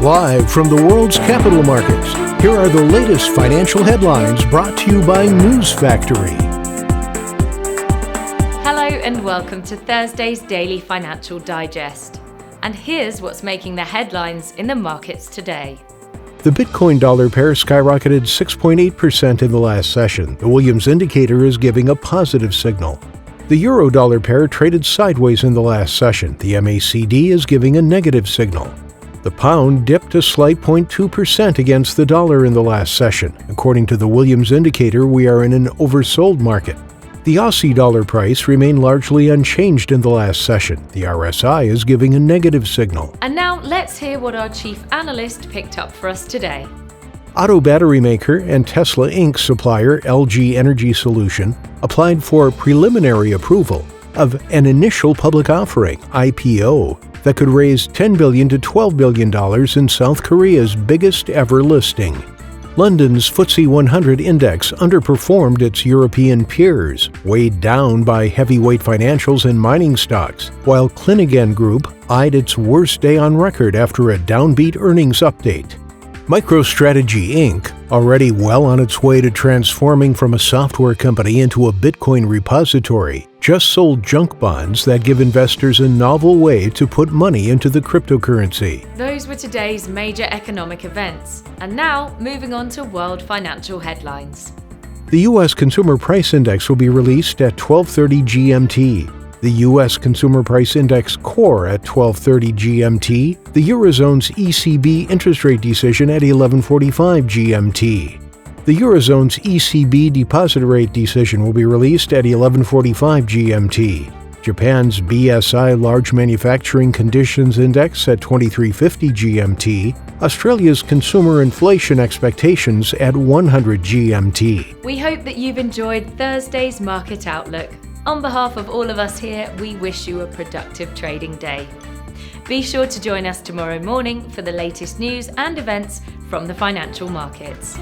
Live from the world's capital markets, here are the latest financial headlines brought to you by News Factory. Hello and welcome to Thursday's Daily Financial Digest. And here's what's making the headlines in the markets today. The Bitcoin dollar pair skyrocketed 6.8% in the last session. The Williams indicator is giving a positive signal. The euro dollar pair traded sideways in the last session. The MACD is giving a negative signal. The pound dipped a slight 0.2% against the dollar in the last session. According to the Williams indicator, we are in an oversold market. The Aussie dollar price remained largely unchanged in the last session. The RSI is giving a negative signal. And now let's hear what our chief analyst picked up for us today. Auto battery maker and Tesla Inc. supplier LG Energy Solution applied for preliminary approval of an initial public offering, IPO, that could raise $10 billion to $12 billion in South Korea's biggest ever listing. London's FTSE 100 index underperformed its European peers, weighed down by heavyweight financials and mining stocks, while Clinigen Group eyed its worst day on record after a downbeat earnings update. MicroStrategy Inc., already well on its way to transforming from a software company into a Bitcoin repository, just sold junk bonds that give investors a novel way to put money into the cryptocurrency. Those were today's major economic events. And now, moving on to world financial headlines. The U.S. Consumer Price Index will be released at 12:30 GMT. The U.S. Consumer Price Index Core at 12:30 GMT, the Eurozone's ECB interest rate decision at 11:45 GMT. The Eurozone's ECB deposit rate decision will be released at 11:45 GMT. Japan's BSI Large Manufacturing Conditions Index at 23:50 GMT. Australia's consumer inflation expectations at 100 GMT. We hope that you've enjoyed Thursday's Market Outlook. On behalf of all of us here, we wish you a productive trading day. Be sure to join us tomorrow morning for the latest news and events from the financial markets.